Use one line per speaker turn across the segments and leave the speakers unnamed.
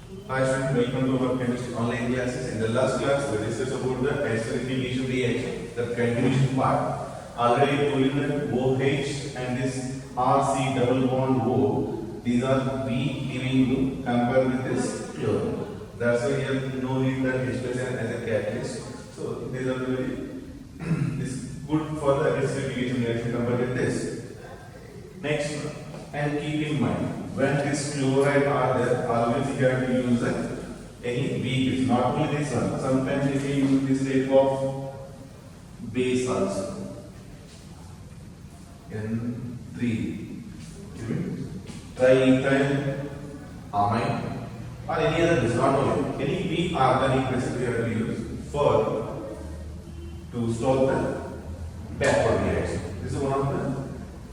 Hi students, welcome to our chemistry online classes. In the last class, we discussed about the acidification reaction, the continuation part. Already I told you that OH and this RC double bond O, these are weak giving group compared with this chlorine. That's why here no need that H plus N as a catalyst. So these are very this good for the acidification reaction compared with this. Next, and keep in mind, when this chloride are there, always you have to use any weak. It's not only this one. Sometimes if you use this type of base also. N3. Triethyl amine or any other base, not only any weak organic base we have to use for to solve the backward reaction. This is one of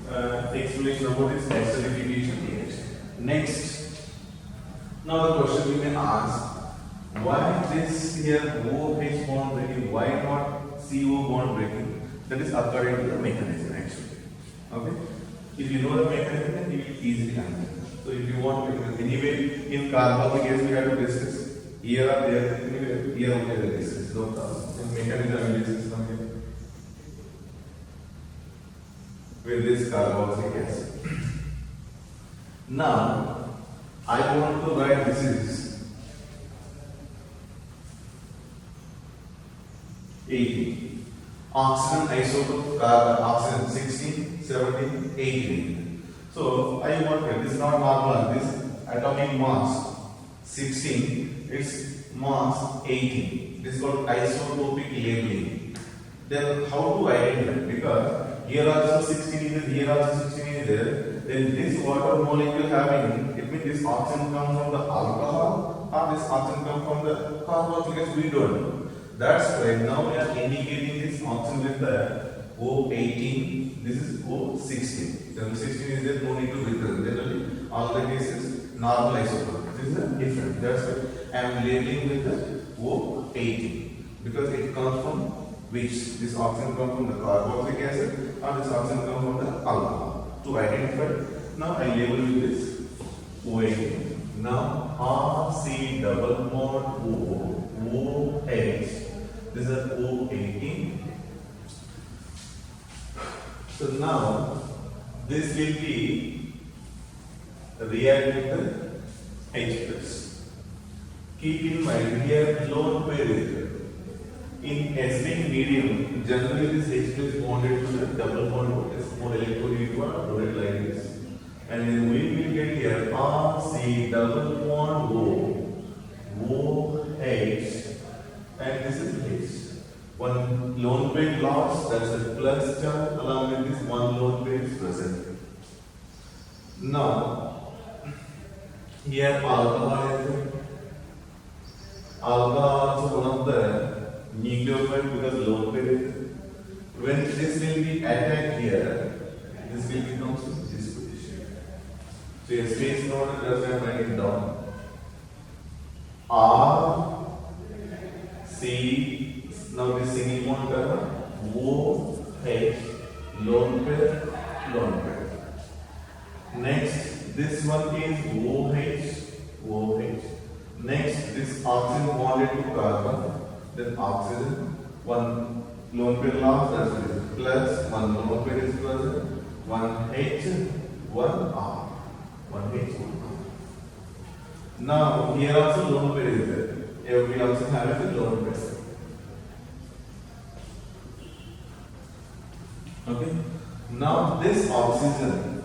the explanation about this acidification reaction. Next, now the question we may ask, why this here OH bond breaking, why not CO bond breaking? That is according to the mechanism actually. Okay? If you know the mechanism, then you will easily answer. So if you want, anyway, in carbonic acid we have to discuss. Here or there, anyway, here we will discuss. No problem. In mechanism we will discuss from here. With this carboxylic acid. Now, I want to write this is 18. Oxygen isotope carbon, oxygen 16, 17, 18. So, I want to, this is not normal, this atomic mass 16, its mass 18. This is called isotopic labeling. Then, how to identify? Because here also 16 is there, here also 16 is there. Then this water molecule having, it means this oxygen comes from the alcohol or this oxygen comes from the carboxylic acid, we don't know. That's why now we are indicating this oxygen with the O18, this is O16. Then 16 is there, no need to represent. Generally, all the cases normal isotope. This is a different. That's why I am labeling with the O18 because it comes from which this oxygen comes from the carboxylic acid or this oxygen comes from the alcohol. To identify, now I label with this O18. Now RC double bond O, OH, this is O18. So now this will be react with the H plus. Keep in mind here lone pair is there. In acidic medium, generally this H plus bonded to the double bond is more electronegative like this. And then we will get here RC double bond O, OH, and this is H. One lone pair lost, that's a plus charge, along with this one lone pair is present. Now, here alcohol is there. Alcohol also one of the nucleophile because lone pair is there. When this will be attacked here, this will become this position. So a space note just I write it down. R C, now this single bond carbon O H lone pair. Next, this one is OH. Next, this oxygen bonded to carbon, then oxygen, one lone pair lost, that's it, plus one lone pair is present, one H, one R, one H, one R. Now, here also lone pair is there. Here we also have a lone pair. Okay. Now, this oxygen,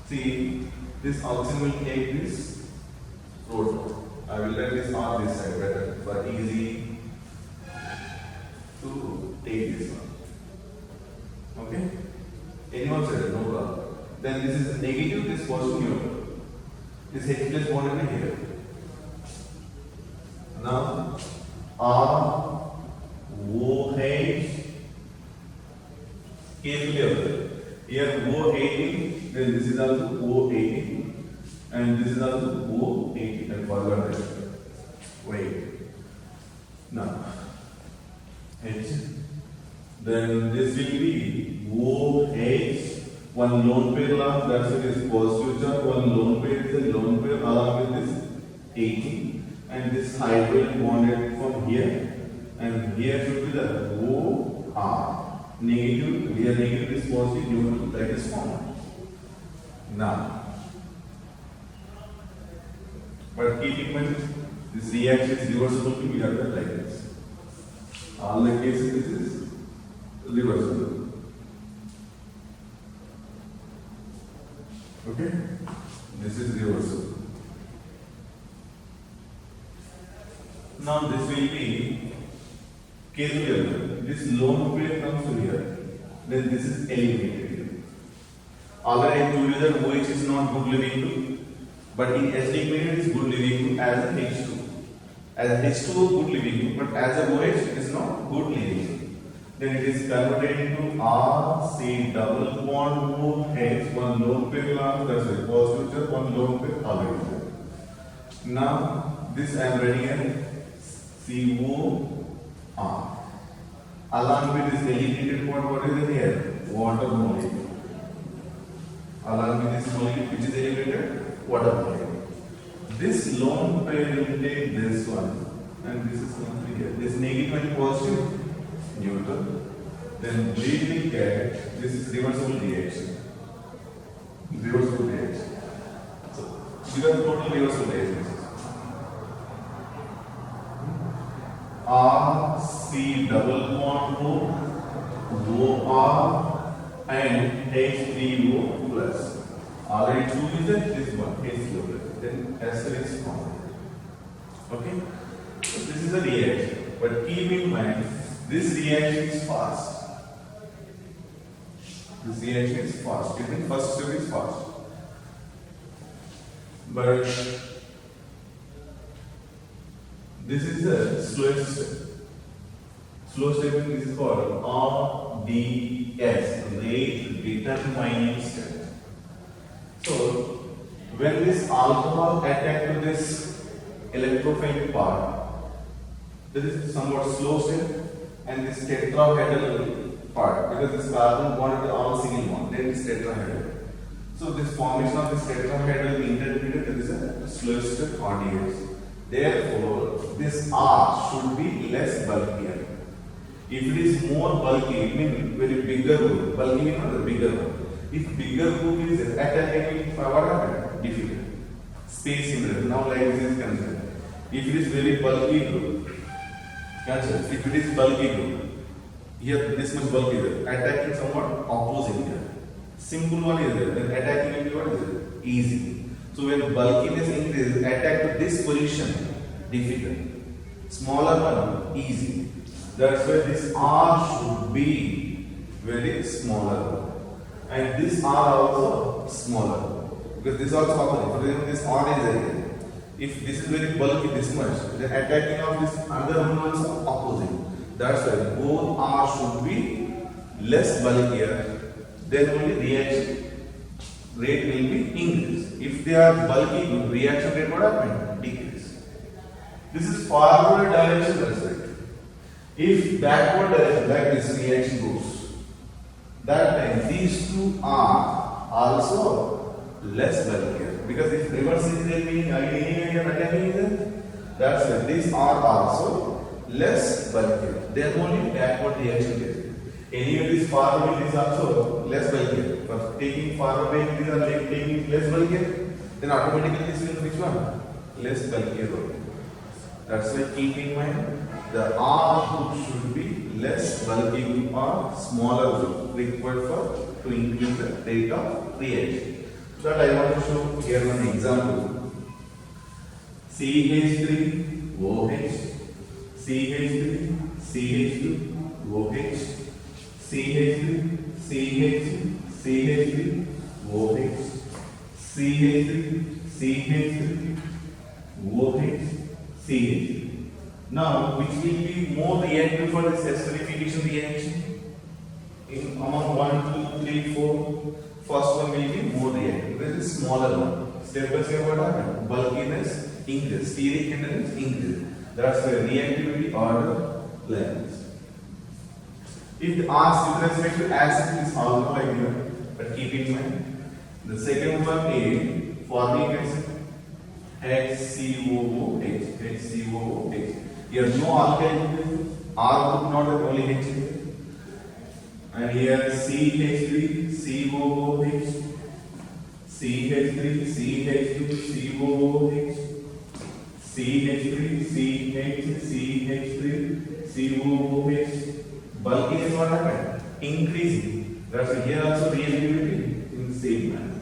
see, this oxygen will take this road. I will let this on this side better for easy to take this one. Okay? Anyone said no problem. Then this is negative, this positive. This H plus bonded here. Now R OH carefully observe. Here O18, then this is also O18, and this is also O18. And forward this. Wait. Now H. Then this will be OH. One lone pair lost, that's it is positive charge. One lone pair is a lone pair along with this 18, and this hydrogen bonded from here, and here should be the OR. Negative, here negative is positive, neutral, that is formed. Now, but keep in mind, this reaction is reversible to be done like this. All the cases this is reversible. Okay? This is reversible. Now this will be casual element. This lone pair comes to here. Then this is eliminated. Already I told you that OH is not good living to, but in acidic medium it is good living to as a H2. As a H2O good living to, but as a OH it is not good living to. Then it is converted into R, C, double bond, O, H, one lone pair class, that's a positive charge, one lone pair already. Now this I am writing as COR. Along with this eliminated bond, what is it here? Water molecule. Along with this molecule, which is eliminated? Water molecule. This lone pair will take this one, and this is going to be here. This negative and positive, neutral. Then we will get this is reversible reaction. Reversible reaction. So these are total reversible reactions. R, C, double bond O, OR, and H3O plus. Already two is there, this one, H3O plus. Then ester is formed. Okay? So this is a reaction. But keep in mind, this reaction is fast. This reaction is fast. Even first step is fast. But this is the slowest step. Slow step is called RDS, rate determining step. So when this alcohol attack to this electrophilic part, there is somewhat slow step, and this tetrahedral part, because this carbon bond is all single bond, then it's tetrahedral. So this formation of this tetrahedral intermediate is a slowest step RDS. Therefore, this R should be less bulkier. If it is more bulky, it means very bigger group. Bulky means not the bigger one. If bigger group is attacking, what happened? Difficult. Space similar. Now like this is considered. If it is very bulky group, consider. If it is bulky group, here this much bulky is there. Attacking somewhat opposite here. Simple one is there. Then attacking will be what is it? Easy. So when bulkiness increases, attack to this position difficult. Smaller one easy. That's why this R should be very smaller, and this R also smaller, because this also opposite. For example, this R is there. If this is very bulky this much, the attacking of this other one also opposite. That's why both R should be less bulkier. Then only reaction rate will be increased. If they are bulky, reaction rate what happen? Decrease. This is forward direction, that's right. If backward direction, like this reaction goes, that time these two are also less bulkier. Because if reverse is there, meaning again and attacking is there, that's why these are also less bulkier. Then only backward reaction is. Any of these far away is also less bulkier. For taking far away, these are taking less bulkier, then automatically this will which one? Less bulkier. That's why keep in mind the R group should be less bulky group or smaller group required for to increase the rate of reaction. So that I want to show here one example. CH3 OH, CH3 CH2 OH, CH3 CH3 CH3 OH, CH3 CH3 OH, CH3. Now, which will be more reactive for this esterification reaction? In among 1, 2, 3, 4, first one will be more reactive. This is smaller one. Step by step, what happens? Bulkiness increase, steric hindrance increase. That's why reactivity order levels. If the asked with respect to acid is also like here, but keep in mind the second one is formic acid, HCOOH, HCOOH. Here no alkyl, R group not only H. And here CH3, COOH, CH3, CH2, COOH, CH3, CH3, COOH. Bulk is what happened? Increasing. That's why here also reactivity in the same manner.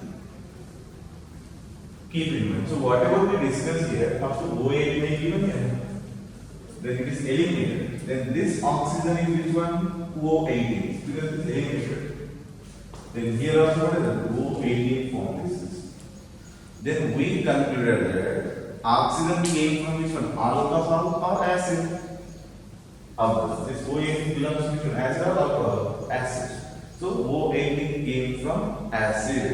Keep in mind. So whatever we discuss here, up to OH may given here. Then it is eliminated. Then this oxygen is which one? O18 because it is eliminated. Then here also what is that? O18 form is. Then we concluded that oxygen came from which one? Alcohol or acid? This O18 belongs to which one? Acid or alcohol? Acid. So O18 came from acid,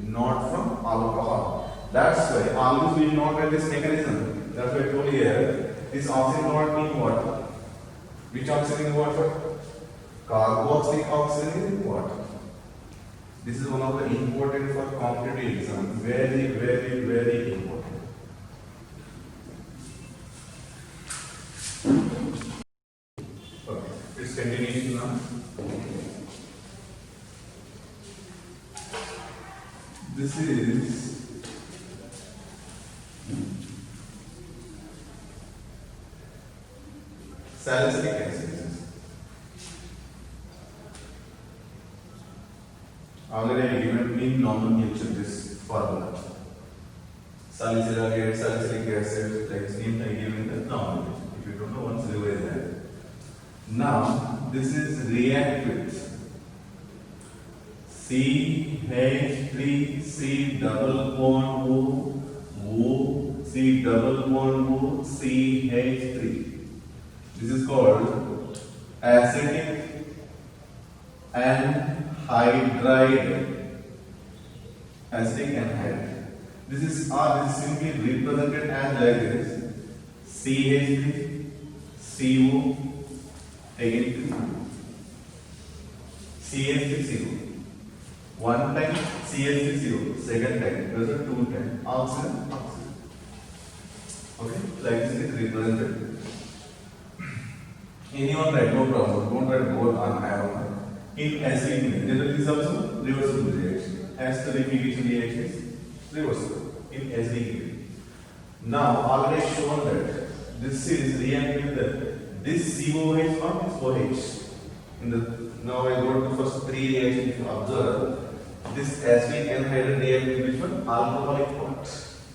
not from alcohol. That's why always we will not write this mechanism. That's why I told you here. This oxygen not in water. Which oxygen in water? Carboxylic oxygen in water. This is one of the important for competitive exam. Very, very, very important. Okay, it's continuation now. This is salicylic acid. Already I given in nomenclature this formula. Salicylic acid, like same I given the nomenclature. If you don't know, once revise that. Now this is react with CH3, C double bond O, C double bond O, CH3. This is called acetic anhydride. Acetic anhydride. This is simply represented as like this: CH3, CO, again CH3, CO. One time CH3, CO. Second time, those are two times. Oxygen, oxygen. Okay, like this is represented. Anyone write, no problem. Don't write both on iron. In acidic, generally is also reversible reaction. Esterification reaction is reversible in acidic. Now, already shown that this is reacting with this COH or this OH. Now I go to first three reactions. If you observe, this acidic anhydride react with which one? Alcoholic bond.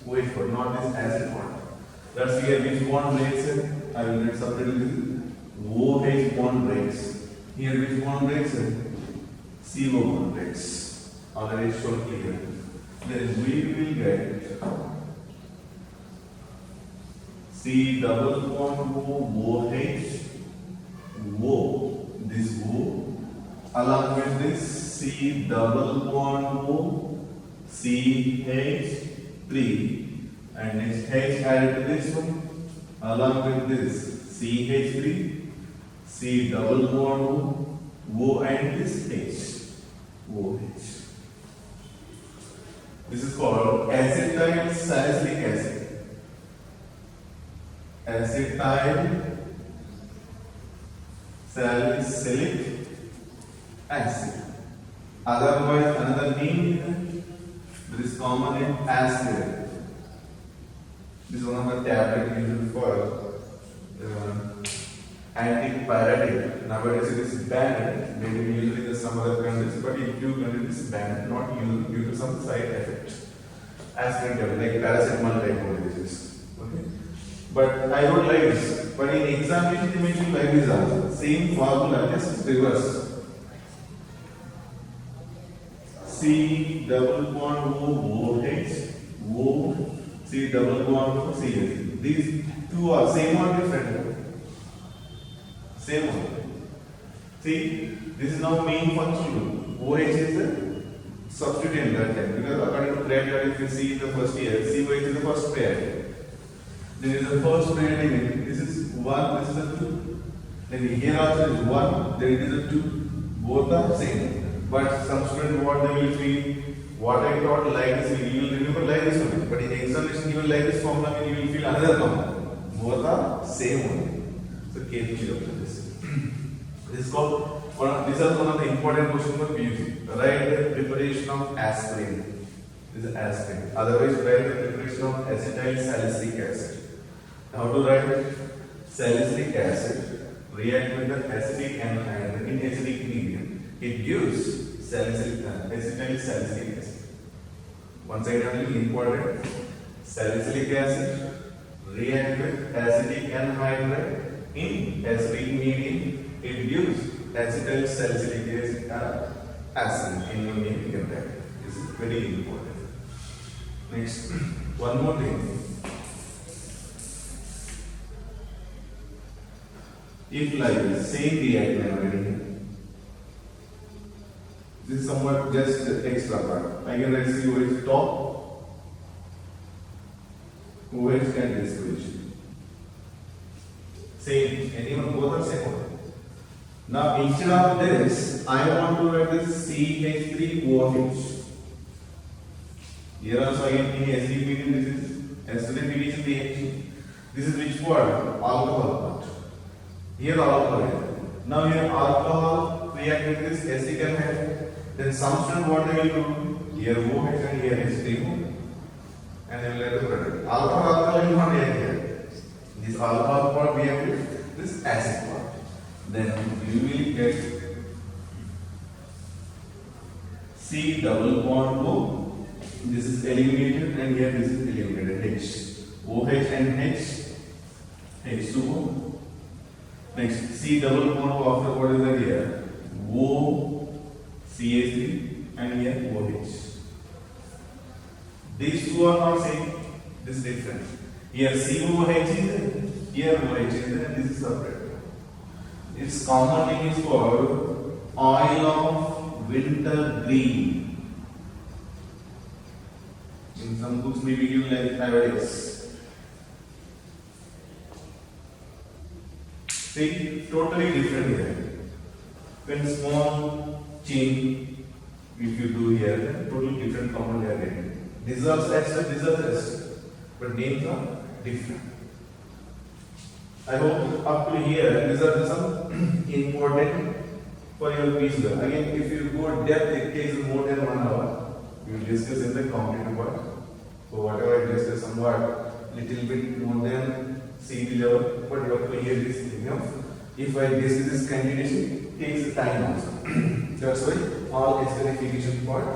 OH bond, not this acid bond. That's here which bond breaks it. I will write separately. OH bond breaks. Here which bond breaks? CO bond breaks. Already shown here. Then we will get C double bond OH O. This O along with this C double bond O CH3 and next H added to this one along with this CH3 C double bond O and this H, OH. This is called acetyl salicylic acid. Acetyl salicylic acid. Otherwise, another name is common in acid. This is one of the tablets used for antipyretic. Nowadays it is banned. Maybe usually in some other countries, but in few countries it is banned, not used due to some side effect. Aspirin, like paracetamol type of diseases. Okay. But I don't like this. But in examination they mention like this also. Same formula, just reverse. C double bond O OH O C double bond O CH. These two are same or different? Same one. See, this is now main function. OH is the substitute in that time because according to pair, if you see the first year, COH is the first pair. Then is the first pair element. This is 1, this is a 2. Then here also is 1, then it is a 2. Both are same. But subsequent what they will be What I taught like this, you will remember like this only. But in examination, given like this formula, you will feel another formula. Both are same only. So carefully observe this. This is called this is one of the important questions for PUC. Write the preparation of aspirin. This is aspirin. Otherwise, write the preparation of acetyl salicylic acid. How to write? Salicylic acid react with the acetic anhydride in acidic medium. It gives acetyl salicylic acid. One side only important. Salicylic acid react with acetic anhydride in acidic medium. It gives acetyl salicylic acid in your name. You can write. This is very important. Next, one more thing. If like this, same reaction already. This is somewhat just extra part. I can write COH top, OH and this position. Same, anyone both are same. Now instead of this, I want to write this CH3OH. Here also again in acidic medium, this is acidic medium pH. This is which part? Alcohol part. Here alcohol. Now here alcohol react with this acetic anhydride. Then substitute what they will do? Here OH and here H3O. And then let us write alcohol will not react here. This alcohol part react with this acid part. Then you will get C double bond O. This is eliminated and here this is eliminated. H. OH and H. H2O. Next, C double bond O after what is that here? O, CH3 and here OH. These two are not same. This is different. Here COH is there, here OH is there, and this is separate. Its common name is called oil of wintergreen. In some books, maybe you like nowadays. See, totally different here. When small change, if you do here, totally different compound they are getting. These are ester, these are ester, but names are different. I hope up to here, these are some important for your piece. Again, if you go depth, it takes more than 1 hour. We will discuss in the completed part. So whatever I discuss, somewhat little bit more than CET level, but you have to hear this thing. If I discuss this continuation, it takes time also. That's why all esterification part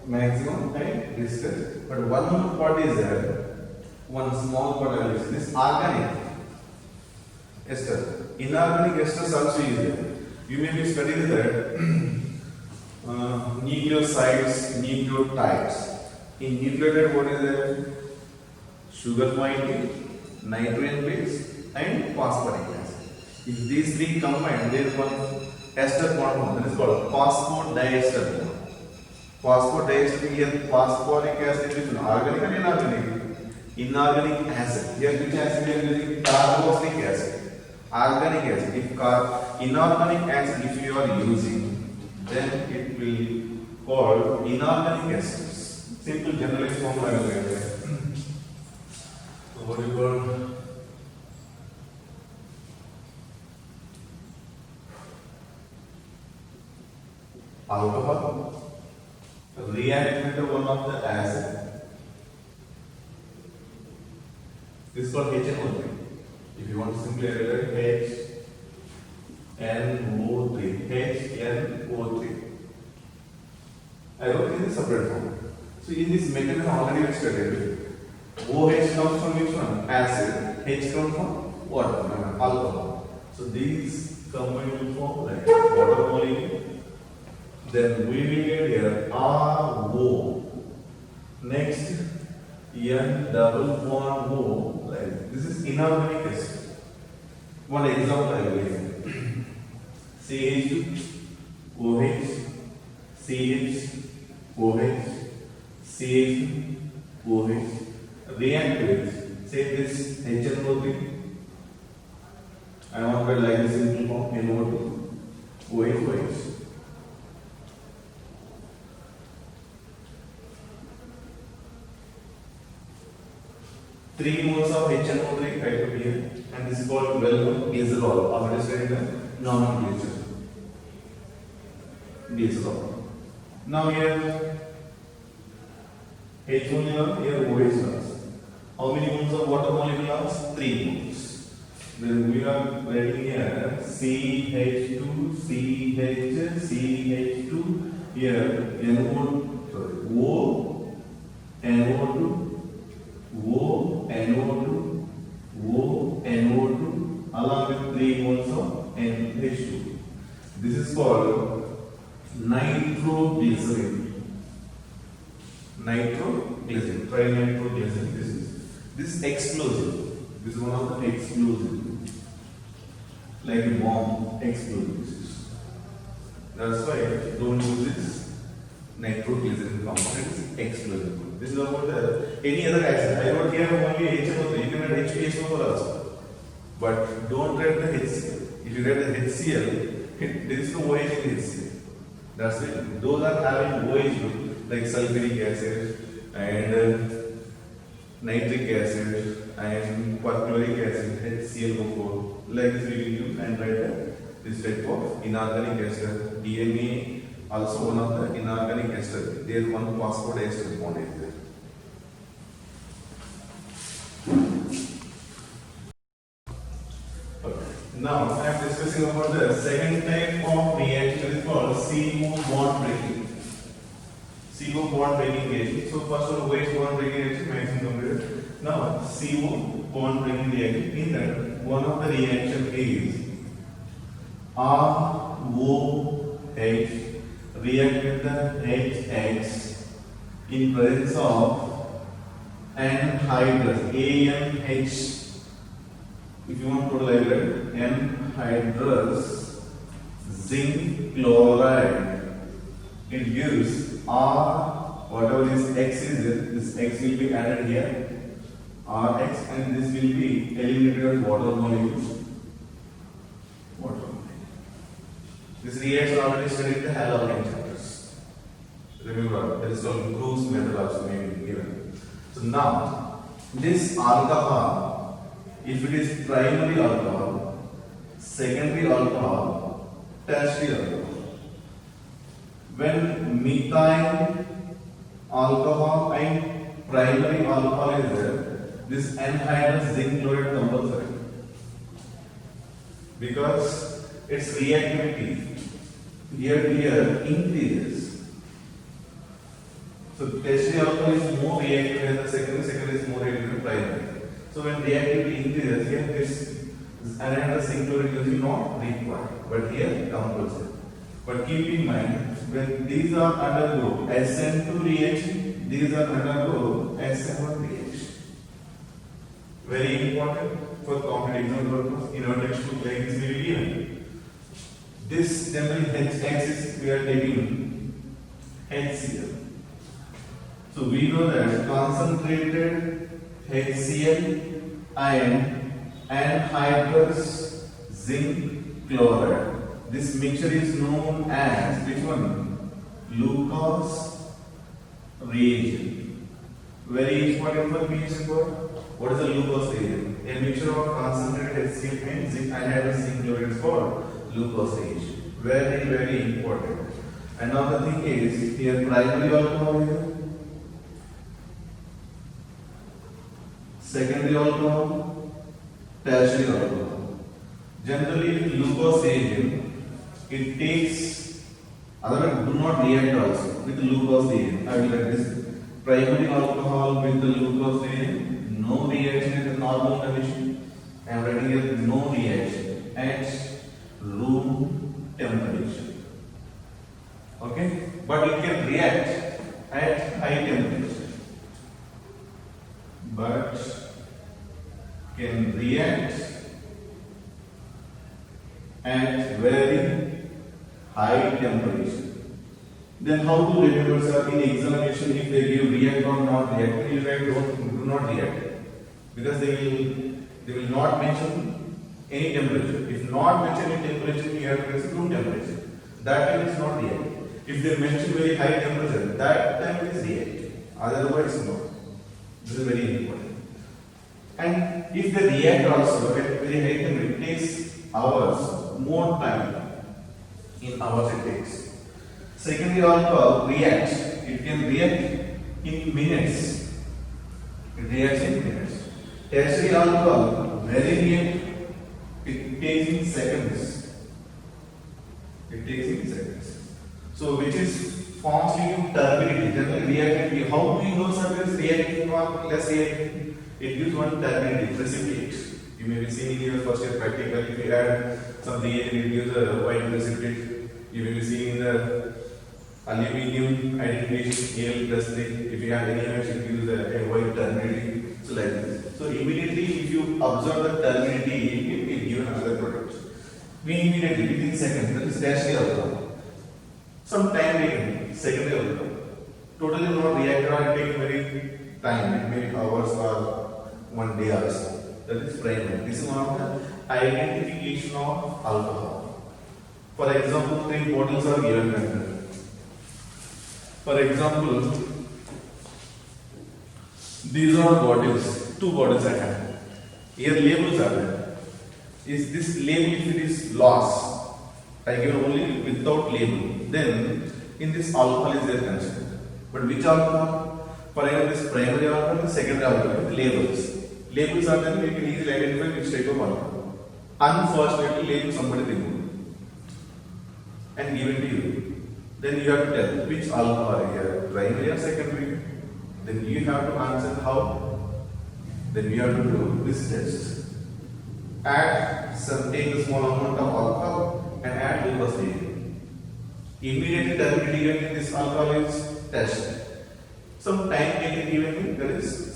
maximum time discuss. But one more part is there. One small part I will discuss. This organic ester. Inorganic esters also is there. You may be studying that nucleosides, nucleotides. In nucleotide, what is there? Sugar pointing, nitrogen base, and phosphoric acid. If these three combine, there is one ester bond. That is called phosphodiester bond. Phosphodiester here, phosphoric acid is organic and inorganic. Inorganic acid. Here, which acid we are using? Carboxylic acid. Organic acid. If inorganic acid, if you are using, then it will called inorganic acids. Simple generalized formula I will get there. So what do you call? Alcohol react with one of the acid. This is called HNO3. If you want to simply write HNO3, HNO3. I wrote in a separate form. So in this mechanism already we studied. OH comes from which one? Acid. H comes from water, alcohol. So these combine will form like water molecule. Then we will get here RO. Next, N double bond O. Like this is inorganic acid. One example I will give. CH2, OH, CH, OH, CH2, OH. React with, say this HNO3. I want to like this simple form NO2, OH, OH. 3 moles of HNO3 I put here, and this is called well-known glycerol. Already said in the nomenclature. Glycerol. Now here H molecule, here OH loss. How many moles of water molecule loss? 3 moles. Then we are writing here CH2, CH, CH2. Here O, NO2, O, NO2, O, NO2, along with 3 moles of NH2. This is called nitroglycerin. Nitroglycerin, trinitroglycerin. This is explosive. This is one of the explosive, like a bomb explosives. That's why don't use this nitroglycerin compound. It's explosive. This is about any other acid. I wrote here only HNO3. You can write HPSO also, but don't write the HCl. If you write the HCl, there is no OH in HCl. That's it. Those are having OH group like sulfuric acid and nitric acid and perchloric acid, HClO4. Like this we will use and write this type of inorganic acid. DNA also one of the inorganic acid. There is one phosphodiester bond is there. Okay. Now I am discussing about the second type of reaction. It is called CO bond breaking. CO bond breaking reaction. So first one OH bond breaking reaction maximum completed. Now CO bond breaking reaction. In that one of the reaction is ROH react with the HX in presence of anhydrous ANH. If you want to put like that, anhydrous zinc chloride, it gives R, whatever this X is there, this X will be added here, Rx, and this will be eliminated as water molecules. Water molecules. This reaction already studied the halogen chapters. Remember, there is called Bruce method also maybe given. So now, this alcohol, if it is primary alcohol, secondary alcohol, tertiary alcohol. When methyl alcohol and primary alcohol is there, this anhydrous zinc chloride compulsory because its reactivity here increases. So tertiary alcohol is more reactive than the secondary is more reactive than primary. So when reactivity increases, here this anhydrous zinc chloride is not required, but here compulsory. But keep in mind, when these are undergo SN2 reaction, these are undergo SN1 reaction. Very important for competitive exam purpose. In our textbook, like this, we will given. This generally H axis we are taking HCl. So we know that concentrated HCl and anhydrous zinc chloride. This mixture is known as which one? Lucas reagent. Very important for PhD board. What is a Lucas reagent? A mixture of concentrated HCl and zinc anhydrous zinc chloride is called Lucas reagent. Very, very important. Another thing is here primary alcohol here, secondary alcohol, tertiary alcohol. Generally, Lucas reagent, it takes, otherwise do not react also with Lucas reagent. I will write this. Primary alcohol with the Lucas reagent, no reaction in the normal condition. I am writing here no reaction at room temperature. Okay? But it can react at high temperature. But can react at very high temperature. Then how to remember, sir, in examination if they give react or not react, you write do not react. Because they will not mention any temperature. If not mention any temperature, you have to mention room temperature. That time is not react. If they mention very high temperature, that time it is react. Otherwise no. This is very important. And if they react also at very high temperature, it takes hours, more time. In hours it takes. Secondary alcohol reacts. It can react in minutes. It reacts in minutes. Tertiary alcohol very react. It takes in seconds. It takes in seconds. So which is forms leading to turbidity. Generally reactant. How do you know something is reacting or less reacting? It gives one turbidity, precipitate. You may be seeing in your first year practical. If you add some reagent, it gives a white precipitate. You will be seeing in the aluminium identification Al plus 3. If you have any image, it gives a white turbidity. So like this. So immediately, if you observe the turbidity, it will be given another product. We immediately, within seconds, that is tertiary alcohol. Some time taken, secondary alcohol. Totally not reactor or taking very time. It may be hours or 1 day also. That is primary. This is one of the identification of alcohol. For example, 3 bottles are given here. For example, these are bottles, 2 bottles I have. Here labels are there. Is this label, if it is lost, I give only without label, then in this alcohol is there considered. But which alcohol? For example, this primary alcohol and secondary alcohol with labels. Labels are there, we can easily identify which type of alcohol. Unfortunately, label somebody removed and given to you. Then you have to tell which alcohol here, primary or secondary. Then you have to answer how. Then we have to do this test. Take a small amount of alcohol and add glucose to immediately turbidity given in this alcohol is tested. Some time taken given in that is